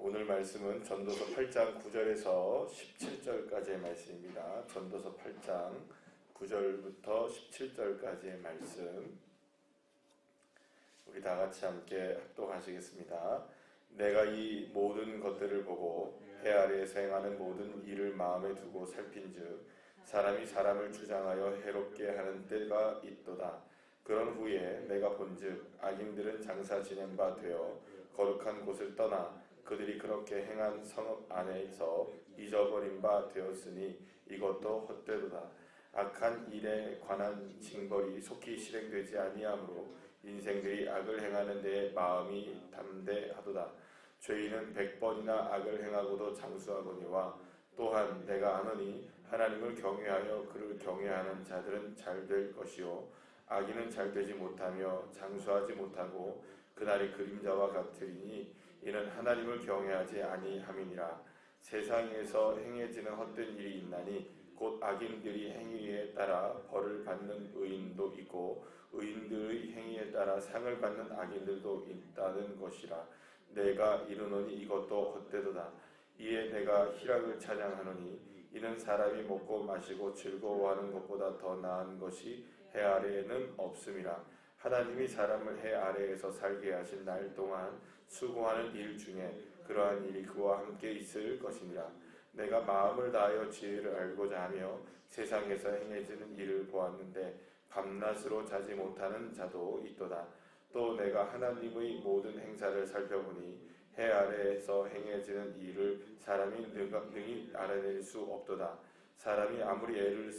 오늘 말씀은 전도서 8장 9절에서 17절까지의 말씀입니다. 전도서 8장 9절부터 17절까지의 말씀 우리 다 같이 함께 합독하시겠습니다. 내가 이 모든 것들을 보고 해 아래에서 행하는 모든 일을 마음에 두고 살핀즉 사람이 사람을 주장하여 해롭게 하는 때가 있도다. 그런 후에 내가 본즉 악인들은 장사 지낸 바 되어 거룩한 곳을 떠나 그들이 그렇게 행한 성읍 안에서 잊어버린 바 되었으니 이것도 헛되도다. 악한 일에 관한 징벌이 속히 실행되지 아니하므로 인생들이 악을 행하는 데에 마음이 담대하도다. 죄인은 100번이나 악을 행하고도 장수하거니와 또한 내가 아노니 하나님을 경외하여 그를 경외하는 자들은 잘 될 것이요 악인은 잘 되지 못하며 장수하지 못하고 그날이 그림자와 같으리니 이는 하나님을 경외하지 아니함이니라. 세상에서 행해지는 헛된 일이 있나니 곧 악인들이 행위에 따라 벌을 받는 의인도 있고 의인들의 행위에 따라 상을 받는 악인들도 있다는 것이라. 내가 이르노니 이것도 헛되도다. 이에 내가 희락을 찬양하노니 이는 사람이 먹고 마시고 즐거워하는 것보다 더 나은 것이 해 아래에는 없음이라. 하나님이 사람을 해 아래에서 살게 하신 날 동안 수고하는 일 중에 그러한 일이 그와 함께 있을 것이니라. 내가 마음을 다하여 지혜를 알고자 하며 세상에서 행해지는 일을 보았는데 밤낮으로 자지 못하는 자도 있도다. 또 내가 하나님의 모든 행사를 살펴보니 해 아래에서 행해지는 일을 사람이 능히 알아낼 수 없도다. 사람이 아무리 애를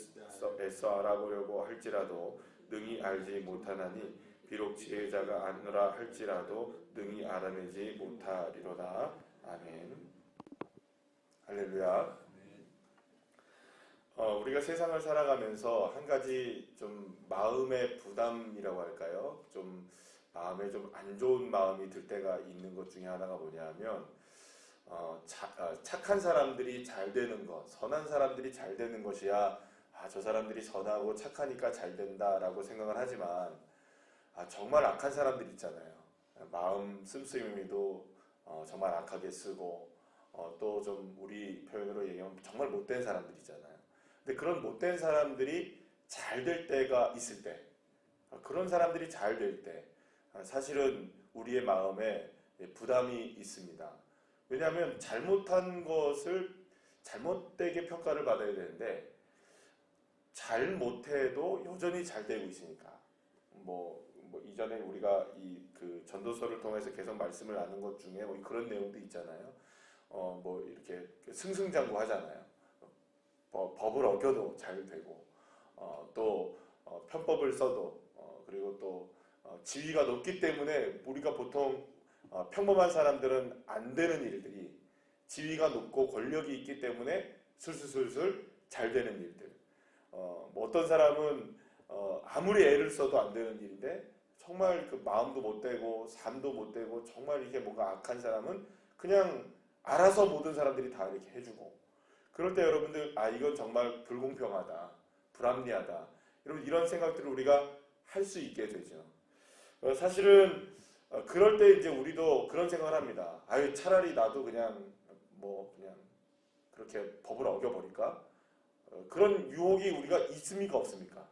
애써 알아보려고 할지라도 능히 알지 못하나니 비록 지혜자가 아노라 할지라도 능히 알아내지 못하리로다. 아멘. 할렐루야. 우리가 세상을 살아가면서 한 가지 좀 마음의 부담이라고 할까요? 좀 마음에 좀 안 좋은 마음이 들 때가 있는 것 중에 하나가 뭐냐면 착한 사람들이 잘 되는 것, 선한 사람들이 잘 되는 것이야 저 사람들이 선하고 착하니까 잘 된다라고 생각을 하지만 정말 악한 사람들 있잖아요. 마음 씀씀이도 정말 악하게 쓰고 또 좀 우리 표현으로 얘기하면 정말 못된 사람들 있잖아요. 근데 그런 못된 사람들이 잘 될 때가 있을 때, 그런 사람들이 잘 될 때 사실은 우리의 마음에 부담이 있습니다. 왜냐하면 잘못한 것을 잘못되게 평가를 받아야 되는데 잘못해도 여전히 잘 되고 있으니까 뭐 이전에 우리가 그 전도서를 통해서 계속 말씀을 나눈 것 중에 그런 내용도 있잖아요. 이렇게 승승장구 하잖아요. 법을 어겨도 잘 되고 또 편법을 써도 그리고 또 지위가 높기 때문에 우리가 보통 평범한 사람들은 안 되는 일들이 지위가 높고 권력이 있기 때문에 술술술술 잘 되는 일들. 어떤 사람은 아무리 애를 써도 안 되는 일인데 정말 그 마음도 못 되고 삶도 못 되고 정말 이렇게 뭔가 악한 사람은 그냥 알아서 모든 사람들이 다 이렇게 해주고 그럴 때 여러분들 이건 정말 불공평하다, 불합리하다 여러분 이런 생각들을 우리가 할 수 있게 되죠. 사실은 그럴 때 이제 우리도 그런 생각을 합니다. 차라리 나도 그냥 그렇게 법을 어겨버릴까? 그런 유혹이 우리가 있습니까 없습니까?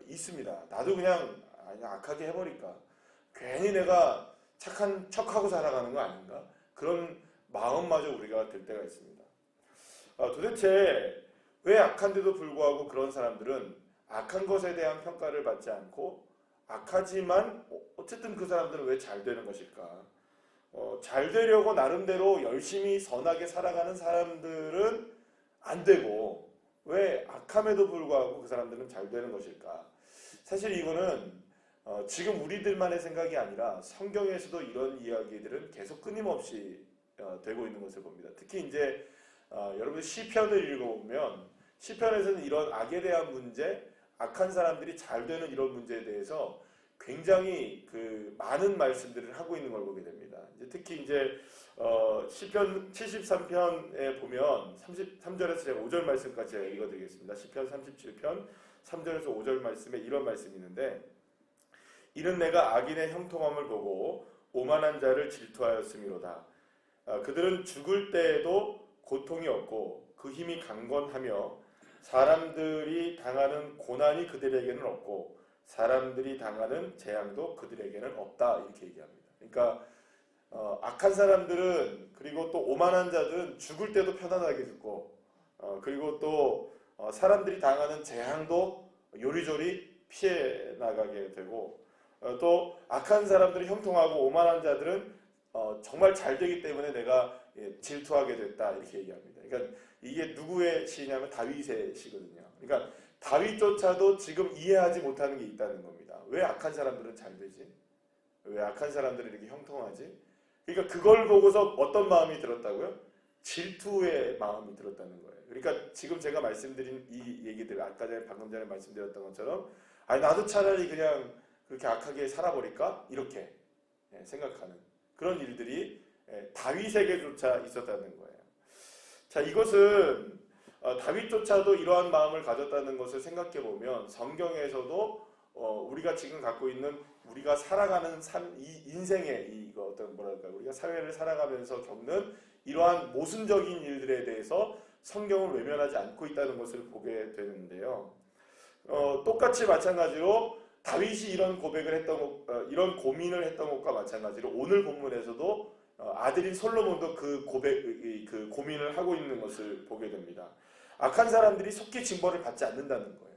있습니다. 나도 그냥 악하게 해버릴까? 괜히 내가 착한 척하고 살아가는 거 아닌가? 그런 마음마저 우리가 들 때가 있습니다. 도대체 왜 악한데도 불구하고 그런 사람들은 악한 것에 대한 평가를 받지 않고 악하지만 어쨌든 그 사람들은 왜 잘 되는 것일까? 잘 되려고 나름대로 열심히 선하게 살아가는 사람들은 안 되고 왜 악함에도 불구하고 그 사람들은 잘 되는 것일까? 사실 이거는 지금 우리들만의 생각이 아니라 성경에서도 이런 이야기들은 계속 끊임없이 되고 있는 것을 봅니다. 특히 이제 여러분 시편을 읽어보면 시편에서는 이런 악에 대한 문제, 악한 사람들이 잘 되는 이런 문제에 대해서 굉장히 많은 말씀들을 하고 있는 걸 보게 됩니다. 특히 이제 시편 73편에 보면 3절에서 제가 5절 말씀까지 제가 읽어드리겠습니다. 시편 37편 3절에서 5절 말씀에 이런 말씀이 있는데 이는 내가 악인의 형통함을 보고 오만한 자를 질투하였음이로다. 그들은 죽을 때에도 고통이 없고 그 힘이 강건하며 사람들이 당하는 고난이 그들에게는 없고 사람들이 당하는 재앙도 그들에게는 없다 이렇게 얘기합니다. 그러니까 악한 사람들은 그리고 또 오만한 자들은 죽을 때도 편안하게 죽고 그리고 또 사람들이 당하는 재앙도 요리조리 피해 나가게 되고 또 악한 사람들이 형통하고 오만한 자들은 정말 잘 되기 때문에 내가 질투하게 됐다 이렇게 얘기합니다. 그러니까 이게 누구의 시냐면 다윗의 시거든요. 그러니까 다윗조차도 지금 이해하지 못하는 게 있다는 겁니다. 왜 악한 사람들은 잘 되지? 왜 악한 사람들은 이렇게 형통하지? 그러니까 그걸 보고서 어떤 마음이 들었다고요? 질투의 마음이 들었다는 거예요. 그러니까 지금 제가 말씀드린 이 얘기들 아까 전에 방금 전에 말씀드렸던 것처럼 나도 차라리 그냥 그렇게 악하게 살아버릴까? 이렇게 생각하는 그런 일들이 다윗에게조차 있었다는 거예요. 자, 이것은 다윗조차도 이러한 마음을 가졌다는 것을 생각해 보면 성경에서도 우리가 지금 갖고 있는 우리가 살아가는 이 인생의 이거 어떤 뭐랄까 우리가 사회를 살아가면서 겪는 이러한 모순적인 일들에 대해서 성경을 외면하지 않고 있다는 것을 보게 되는데요. 똑같이 마찬가지로 다윗이 이런 고백을 했던 이런 고민을 했던 것과 마찬가지로 오늘 본문에서도 아들인 솔로몬도 그 고민을 하고 있는 것을 보게 됩니다. 악한 사람들이 속히 징벌을 받지 않는다는 거예요.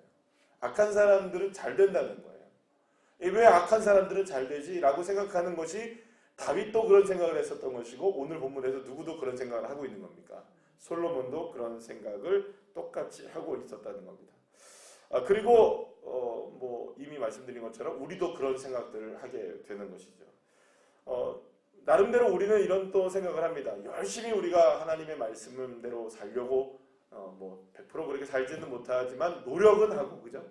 악한 사람들은 잘 된다는 거예요. 왜 악한 사람들은 잘 되지? 라고 생각하는 것이 다윗도 그런 생각을 했었던 것이고 오늘 본문에서 누구도 그런 생각을 하고 있는 겁니까? 솔로몬도 그런 생각을 똑같이 하고 있었다는 겁니다. 그리고 이미 말씀드린 것처럼 우리도 그런 생각들을 하게 되는 것이죠. 나름대로 우리는 이런 또 생각을 합니다. 열심히 우리가 하나님의 말씀대로 살려고 100% 그렇게 살지는 못하지만 노력은 하고 그죠?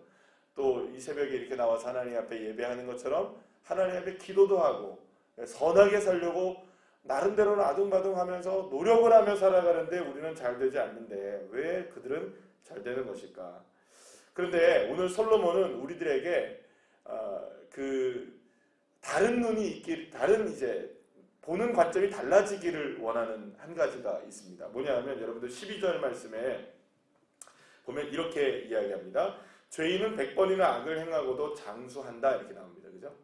또 이 새벽에 이렇게 나와서 하나님 앞에 예배하는 것처럼 하나님 앞에 기도도 하고 선하게 살려고 나름대로는 아둥바둥하면서 노력을 하며 살아가는데 우리는 잘 되지 않는데 왜 그들은 잘 되는 것일까? 그런데 오늘 솔로몬은 우리들에게 다른 눈이 있길, 다른 이제 보는 관점이 달라지기를 원하는 한 가지가 있습니다. 뭐냐면 여러분들 12절 말씀에 보면 이렇게 이야기합니다. 죄인은 100번이나 악을 행하고도 장수한다 이렇게 나옵니다. 그죠?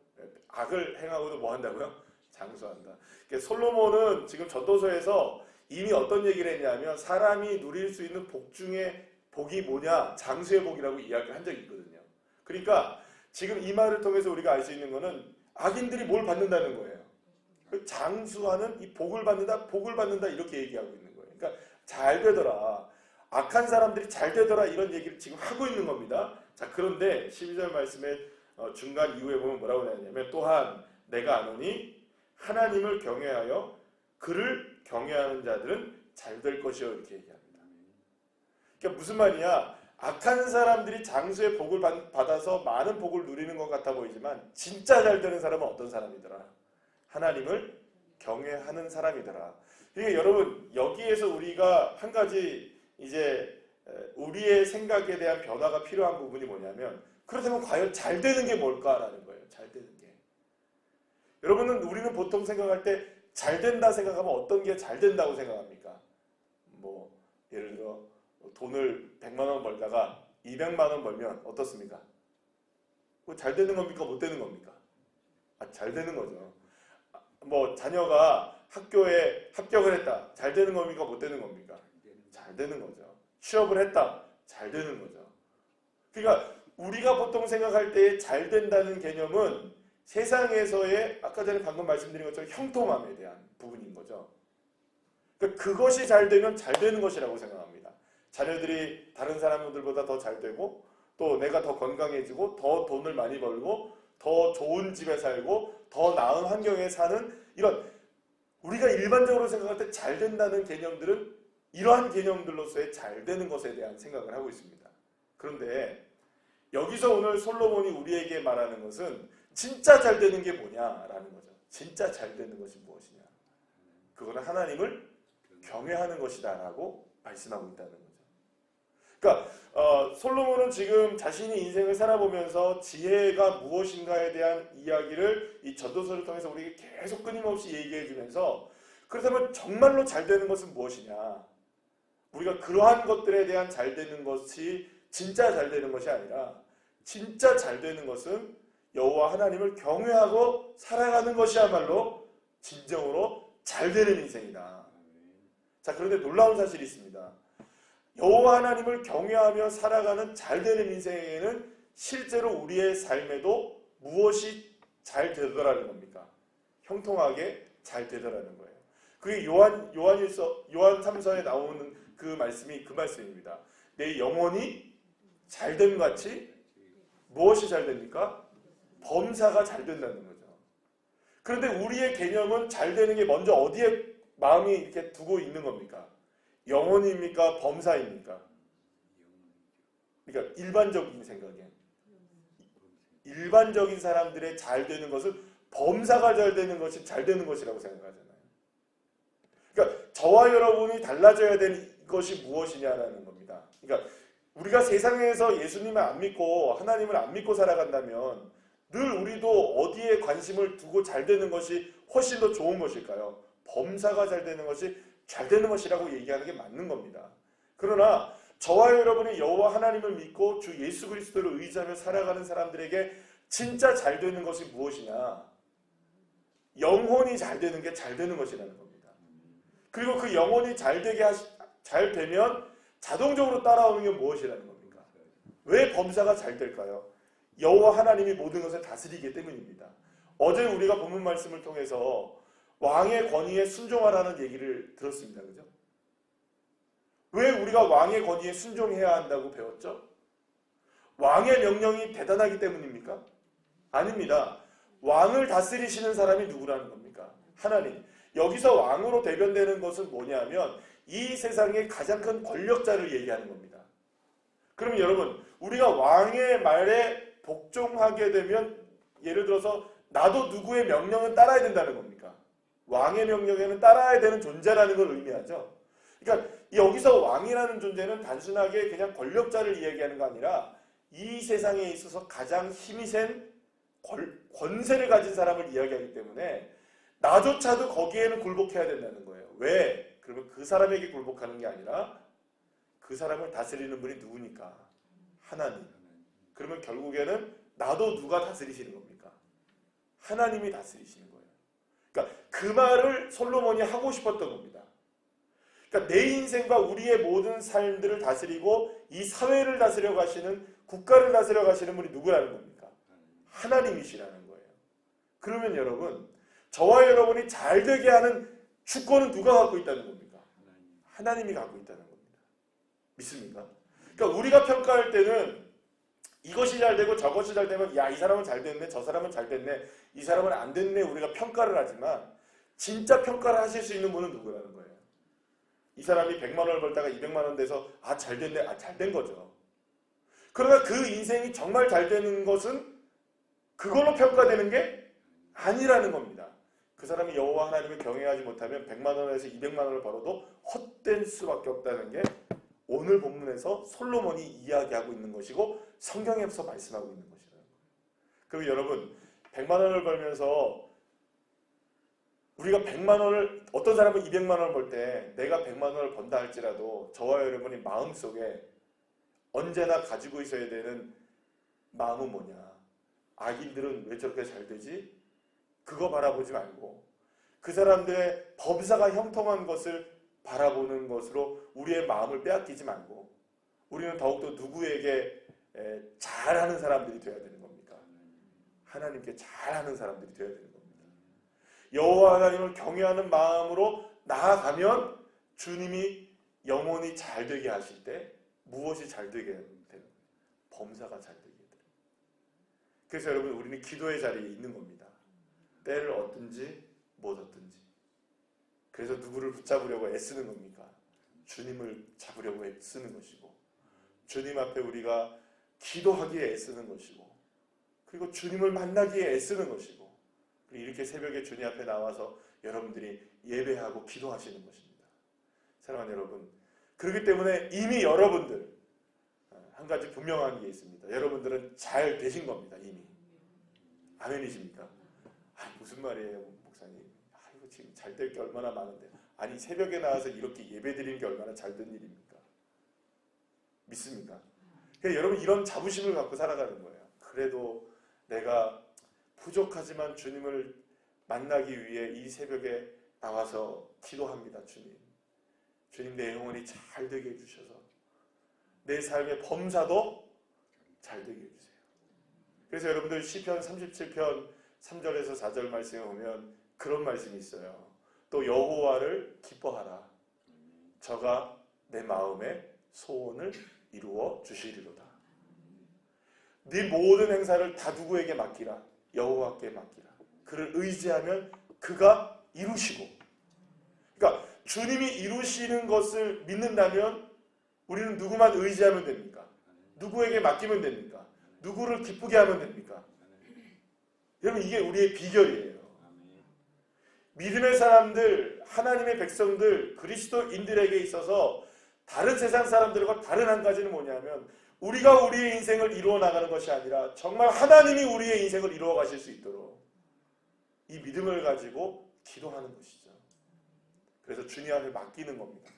악을 행하고도 뭐 한다고요? 장수한다. 그러니까 솔로몬은 지금 전도서에서 이미 어떤 얘기를 했냐면 사람이 누릴 수 있는 복 중에 복이 뭐냐? 장수의 복이라고 이야기를 한 적이 있거든요. 그러니까 지금 이 말을 통해서 우리가 알 수 있는 거는 악인들이 뭘 받는다는 거예요. 장수하는 이 복을 받는다 이렇게 얘기하고 있는 거예요. 그러니까 잘 되더라. 악한 사람들이 잘 되더라 이런 얘기를 지금 하고 있는 겁니다. 자, 그런데 12절 말씀의 중간 이후에 보면 뭐라고 하냐면 또한 내가 아노니 하나님을 경외하여 그를 경외하는 자들은 잘 될 것이요 이렇게 얘기합니다. 그러니까 무슨 말이냐? 악한 사람들이 장수의 복을 받아서 많은 복을 누리는 것 같아 보이지만 진짜 잘 되는 사람은 어떤 사람이더라? 하나님을 경외하는 사람이더라. 그러니까 여러분 여기에서 우리가 한 가지 이제 우리의 생각에 대한 변화가 필요한 부분이 뭐냐면 그렇다면 과연 잘 되는 게 뭘까라는 거예요. 잘 되는 게. 우리는 보통 생각할 때 잘 된다 생각하면 어떤 게 잘 된다고 생각합니까? 예를 들어 돈을 100만 원 벌다가 200만 원 벌면 어떻습니까? 그거 잘 되는 겁니까? 못 되는 겁니까? 잘 되는 거죠. 자녀가 학교에 합격을 했다. 잘 되는 겁니까? 못 되는 겁니까? 잘 되는 거죠. 취업을 했다. 잘 되는 거죠. 그러니까 우리가 보통 생각할 때 잘 된다는 개념은 세상에서의 아까 전에 방금 말씀드린 것처럼 형통함에 대한 부분인 거죠. 그러니까 그것이 잘 되면 잘 되는 것이라고 생각합니다. 자녀들이 다른 사람들보다 더 잘 되고 또 내가 더 건강해지고 더 돈을 많이 벌고 더 좋은 집에 살고 더 나은 환경에 사는 이런 우리가 일반적으로 생각할 때 잘 된다는 개념들은 이러한 개념들로서의 잘 되는 것에 대한 생각을 하고 있습니다. 그런데 여기서 오늘 솔로몬이 우리에게 말하는 것은 진짜 잘 되는 게 뭐냐라는 거죠. 진짜 잘 되는 것이 무엇이냐. 그거는 하나님을 경외하는 것이다 라고 말씀하고 있다는 거죠. 그러니까 솔로몬은 지금 자신이 인생을 살아보면서 지혜가 무엇인가에 대한 이야기를 이 전도서를 통해서 우리에게 계속 끊임없이 얘기해 주면서 그렇다면 정말로 잘 되는 것은 무엇이냐? 우리가 그러한 것들에 대한 잘 되는 것이 진짜 잘 되는 것이 아니라 진짜 잘 되는 것은 여호와 하나님을 경외하고 살아가는 것이야말로 진정으로 잘 되는 인생이다. 자, 그런데 놀라운 사실이 있습니다. 여호와 하나님을 경외하며 살아가는 잘 되는 인생에는 실제로 우리의 삶에도 무엇이 잘 되더라는 겁니까? 형통하게 잘 되더라는 거예요. 그게 요한 3서에 나오는 그 말씀이 그 말씀입니다. 내 영혼이 잘됨 같이 무엇이 잘 됩니까? 범사가 잘 된다는 거죠. 그런데 우리의 개념은 잘 되는 게 먼저 어디에 마음이 이렇게 두고 있는 겁니까? 영혼입니까? 범사입니까? 그러니까 일반적인 생각에 일반적인 사람들의 잘 되는 것은 범사가 잘 되는 것이 잘 되는 것이라고 생각하잖아요. 그러니까 저와 여러분이 달라져야 되는 것이 무엇이냐라는 겁니다. 그러니까 우리가 세상에서 예수님을 안 믿고 하나님을 안 믿고 살아간다면 늘 우리도 어디에 관심을 두고 잘 되는 것이 훨씬 더 좋은 것일까요? 범사가 잘 되는 것이 잘 되는 것이라고 얘기하는 게 맞는 겁니다. 그러나 저와 여러분이 여호와 하나님을 믿고 주 예수 그리스도를 의지하며 살아가는 사람들에게 진짜 잘 되는 것이 무엇이냐? 영혼이 잘 되는 게 잘 되는 것이라는 겁니다. 그리고 그 영혼이 잘 되면 자동적으로 따라오는 게 무엇이라는 겁니까? 왜 범사가 잘 될까요? 여호와 하나님이 모든 것을 다스리기 때문입니다. 어제 우리가 본문 말씀을 통해서 왕의 권위에 순종하라는 얘기를 들었습니다. 그죠? 왜 우리가 왕의 권위에 순종해야 한다고 배웠죠? 왕의 명령이 대단하기 때문입니까? 아닙니다. 왕을 다스리시는 사람이 누구라는 겁니까? 하나님. 여기서 왕으로 대변되는 것은 뭐냐면 이 세상의 가장 큰 권력자를 얘기하는 겁니다. 그럼 여러분, 우리가 왕의 말에 복종하게 되면 예를 들어서 나도 누구의 명령은 따라야 된다는 겁니까? 왕의 명령에는 따라야 되는 존재라는 걸 의미하죠. 그러니까 여기서 왕이라는 존재는 단순하게 그냥 권력자를 이야기하는 거 아니라 이 세상에 있어서 가장 힘이 센 권세를 가진 사람을 이야기하기 때문에 나조차도 거기에는 굴복해야 된다는 거예요. 왜? 그러면 그 사람에게 굴복하는 게 아니라 그 사람을 다스리는 분이 누구니까? 하나님. 그러면 결국에는 나도 누가 다스리시는 겁니까? 하나님이 다스리시는 거예요. 그러니까 그 말을 솔로몬이 하고 싶었던 겁니다. 그러니까 내 인생과 우리의 모든 삶들을 다스리고 이 사회를 다스려 가시는, 국가를 다스려 가시는 분이 누구라는 겁니까? 하나님이시라는 거예요. 그러면 여러분, 저와 여러분이 잘 되게 하는 주권은 누가 갖고 있다는 겁니까? 하나님이 갖고 있다는 겁니다. 믿습니까? 그러니까 우리가 평가할 때는 이것이 잘 되고 저것이 잘 되면 야, 이 사람은 잘 됐네, 저 사람은 잘 됐네, 이 사람은 안 됐네, 우리가 평가를 하지만 진짜 평가를 하실 수 있는 분은 누구라는 거예요? 이 사람이 100만 원을 벌다가 200만 원 돼서 아, 잘 됐네, 아, 잘 된 거죠. 그러나 그 인생이 정말 잘 되는 것은 그걸로 평가되는 게 아니라는 겁니다. 그 사람이 여호와 하나님을 경외하지 못하면 100만 원에서 200만 원을 벌어도 헛된 수밖에 없다는 게 오늘 본문에서 솔로몬이 이야기하고 있는 것이고 성경에서 말씀하고 있는 것이라는 거예요. 그럼 여러분, 100만 원을 벌면서 우리가 100만 원을, 어떤 사람은 200만 원을 벌 때 내가 100만 원을 번다 할지라도 저와 여러분이 마음속에 언제나 가지고 있어야 되는 마음은 뭐냐? 악인들은 왜 저렇게 잘 되지? 그거 바라보지 말고 그 사람들의 범사가 형통한 것을 바라보는 것으로 우리의 마음을 빼앗기지 말고 우리는 더욱더 누구에게 잘하는 사람들이 되어야 되는 겁니까? 하나님께 잘하는 사람들이 되어야 되는 겁니다. 여호와 하나님을 경외하는 마음으로 나아가면 주님이 영혼이 잘 되게 하실 때 무엇이 잘 되게 되는 거예요? 범사가 잘 되게 돼요. 그래서 여러분, 우리는 기도의 자리에 있는 겁니다. 때를 얻든지 못 얻든지. 그래서 누구를 붙잡으려고 애쓰는 겁니까? 주님을 잡으려고 애쓰는 것이고, 주님 앞에 우리가 기도하기에 애쓰는 것이고, 그리고 주님을 만나기에 애쓰는 것이고, 그리고 이렇게 새벽에 주님 앞에 나와서 여러분들이 예배하고 기도하시는 것입니다. 사랑하는 여러분, 그렇기 때문에 이미 여러분들 한 가지 분명한 게 있습니다. 여러분들은 잘 되신 겁니다. 이미. 아멘이십니까? 무슨 말이에요, 목사님? 이거 지금 잘 될 게 얼마나 많은데. 아니 새벽에 나와서 이렇게 예배드리는 게 얼마나 잘 된 일입니까? 믿습니까? 그러니까 여러분 이런 자부심을 갖고 살아가는 거예요. 그래도 내가 부족하지만 주님을 만나기 위해 이 새벽에 나와서 기도합니다. 주님 내 영혼이 잘 되게 해주셔서 내 삶의 범사도 잘 되게 해주세요. 그래서 여러분들 시편 37편 3절에서 4절 말씀에 보면 그런 말씀이 있어요. 또 여호와를 기뻐하라. 저가 내 마음의 소원을 이루어 주시리로다. 네 모든 행사를 다 누구에게 맡기라? 여호와께 맡기라. 그를 의지하면 그가 이루시고. 그러니까 주님이 이루시는 것을 믿는다면 우리는 누구만 의지하면 됩니까? 누구에게 맡기면 됩니까? 누구를 기쁘게 하면 됩니까? 여러분 이게 우리의 비결이에요. 믿음의 사람들, 하나님의 백성들, 그리스도인들에게 있어서 다른 세상 사람들과 다른 한 가지는 뭐냐면 우리가 우리의 인생을 이루어 나가는 것이 아니라 정말 하나님이 우리의 인생을 이루어 가실 수 있도록 이 믿음을 가지고 기도하는 것이죠. 그래서 주님 앞에 맡기는 겁니다.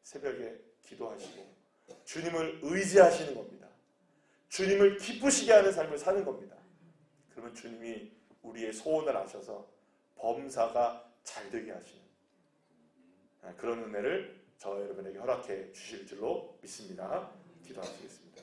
새벽에 기도하시고 주님을 의지하시는 겁니다. 주님을 기쁘시게 하는 삶을 사는 겁니다. 그러면 주님이 우리의 소원을 아셔서 범사가 잘 되게 하시는 그런 은혜를 저와 여러분에게 허락해 주실 줄로 믿습니다. 기도하시겠습니다.